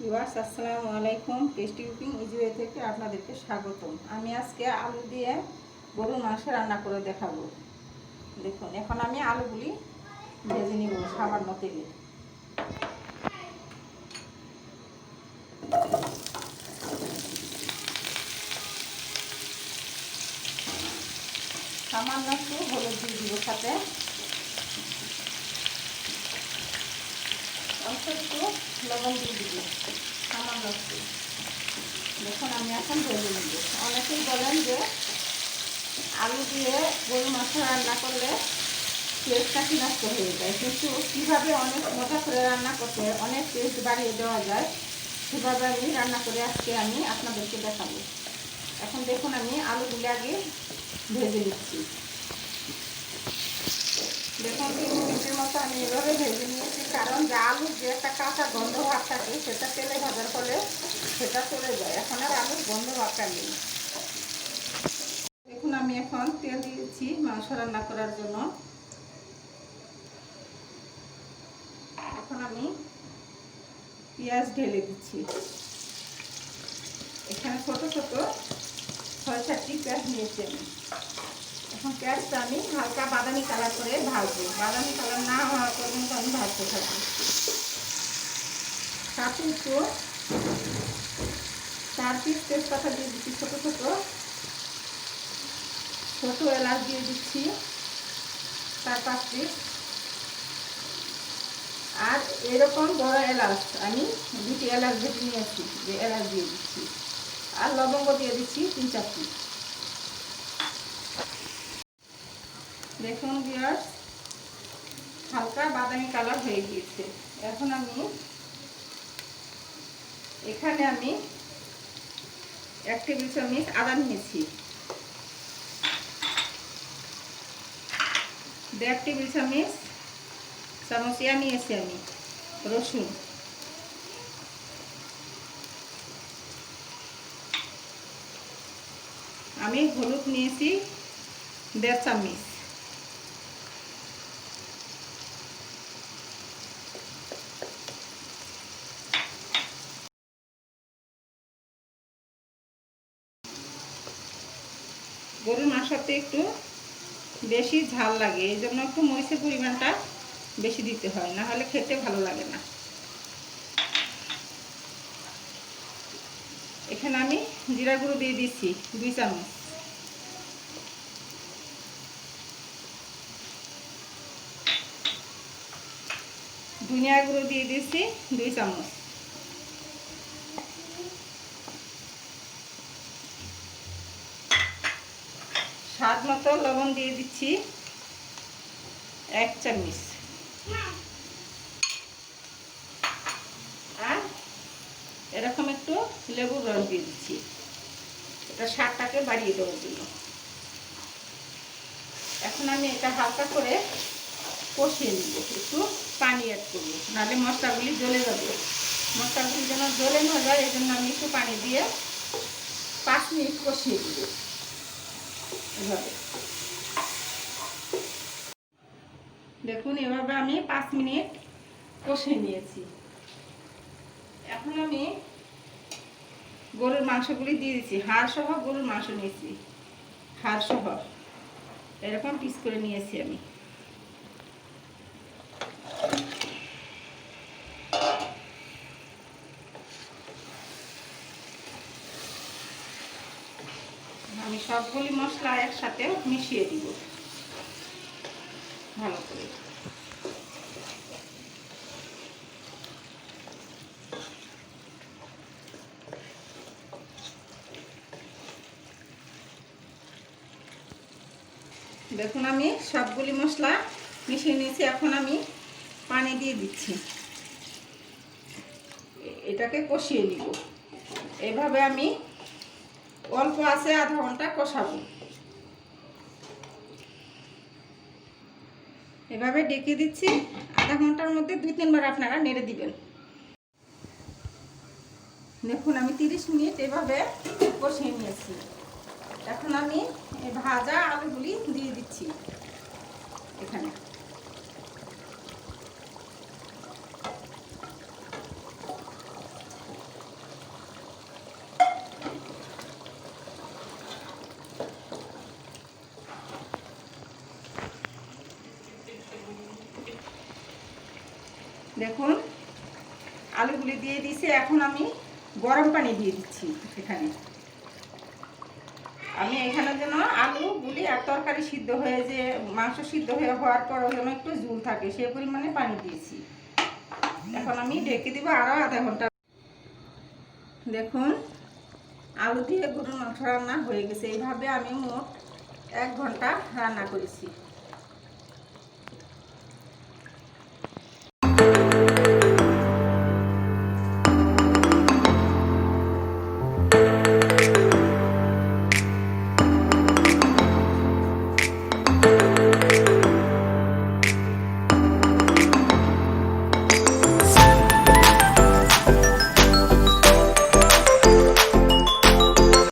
Viewers আসসালামু আলাইকুম। Tasty cooking easy way থেকে আপনাদেরকে স্বাগতম। আমি আজকে আলু দিয়ে গরুর মাংস রান্না করে দেখাবো। দেখুন, এখন আমি আলুগুলি ভেজে নিব সামান্য তেলে। সামান্য একটু হলুদ দিয়ে দিব, সাথে অল্প একটু লবণ দিয়ে দিব, সামান্য একটু। দেখুন, আমি এখন ভেজে নিব। অনেকেই বলেন যে আলু দিয়ে গরুর মাংস রান্না করলে টেস্টটা কি নষ্ট হয়ে যায়, কিন্তু কীভাবে অনেক মজা করে রান্না করতে অনেক টেস্ট বাড়িয়ে দেওয়া যায় সেভাবে আমি রান্না করে আজকে আমি আপনাদেরকে দেখাবো। এখন দেখুন, আমি আলুগুলি আগে ভেজে নিচ্ছি। দেখুন, 3 মিনিটের মতো আমি এভাবে ভেজে নিয়েছি, কারণ যে আলুর যে একটা কাঁচা গন্ধ ভাব থাকে সেটা তেলে ভাজার ফলে সেটা চলে যায়। এখন আর আলুর গন্ধ ভাবটা নেই। দেখুন, আমি এখন তেল দিয়েছি মাংস রান্না করার জন্য। এখন আমি পেঁয়াজ ঢেলে দিচ্ছি। এখানে ছোট ছোট 6-7টি পেঁয়াজ নিয়েছি আমি। এখন পেঁয়াজটা আমি হালকা বাদামি কালার করে ভাজবো। বাদামি কালার না হওয়া পর্যন্ত আমি ভাজতে থাকবো। সাথে একটু 4 পিস তেজপাতা দিয়ে দিচ্ছি, ছোট ছোট ছোট এলাচ দিয়ে দিচ্ছি 4-5 পিস। আর এরকম বড় এলাচ আমি 2টি এলাচ ভেজে নিয়েছি, যে এলাচ দিয়ে দিচ্ছি। আর লবঙ্গ দিয়ে দিচ্ছি 3-4টি। দেখুন ভিউয়ার্স, হালকা বাদামি কালার হয়ে গিয়েছে। এখন আমি এখানে 1 টেবিল চামচ আদা নিয়েছি, 1.5 টেবিল চামচ নিয়েছি আমি রসুন, আমি হলুদ নিয়েছি 1.5 চামচ, গরুর মাংসতে একটু বেশি ঝাল লাগে, এই জন্য একটু মরিচের পরিমাণটা বেশি দিতে হয়, না হলে খেতে ভালো লাগে না। এখানে আমি জিরা গুঁড়ো দিয়ে দিচ্ছি 2 চামচ, ধনিয়া গুঁড়ো দিয়ে দিচ্ছি 2 চামচ, স্বাদ মতো লবণ দিয়ে দিচ্ছি 1 চামচ, আর এরকম একটু লেবুর রস দিয়ে দিচ্ছি, এটা স্বাদটাকে বাড়িয়ে দেওয়ার জন্য। এখন আমি এটা হালকা করে কষিয়ে নিব, একটু পানি অ্যাড করবো, নাহলে মশলাগুলি জ্বলে যাবে। মশলাগুলি যেন জ্বলে না যায় এই জন্য আমি একটু পানি দিয়ে 5 মিনিট কষিয়ে দিব এভাবে। দেখুন, এভাবে আমি 5 মিনিট কষিয়ে নিয়েছি। এখন আমি গরুর মাংসগুলি দিয়ে দিচ্ছি, হাড় সহ গরুর মাংস নিয়েছি, হাড় সহ এরকম পিস করে নিয়েছি আমি। আমি সবগুলি মশলা একসাথে মিশিয়ে দিব ভালো করে। দেখুন, আমি সবগুলি মশলা মিশিয়ে নিয়েছি। এখন আমি পানি দিয়ে দিচ্ছি, এটাকে কষিয়ে নিব। এভাবে আমি অল্প আছে আধা ঘন্টা কষাবো। এভাবে ডেকে দিচ্ছি, আধা ঘন্টার মধ্যে 2-3 বার আপনারা নেড়ে দিবেন। দেখুন, আমি 30 মিনিট এভাবে কষিয়ে নিয়েছি। এখন আমি ভাজা আলুগুলি দিয়ে দিচ্ছি এখানে। দেখুন আলুগুলি দিয়ে দিয়েছি। এখন আমি গরম পানি দিয়ে দিচ্ছি এখানে। আমি এখানে যেন আলুগুলি আর তরকারি সিদ্ধ হয়ে, যে মাংস সিদ্ধ হয়ে হওয়ার পর যেন একটু ঝোল থাকে সেই পরিমাণে পানি দিয়েছি। এখন আমি ঢেকে দিব আরও আধা ঘন্টা। দেখুন আলু দিয়ে গরুর মাংস রান্না হয়ে গেছে। এইভাবে আমি মোট 1 ঘন্টা রান্না করেছি।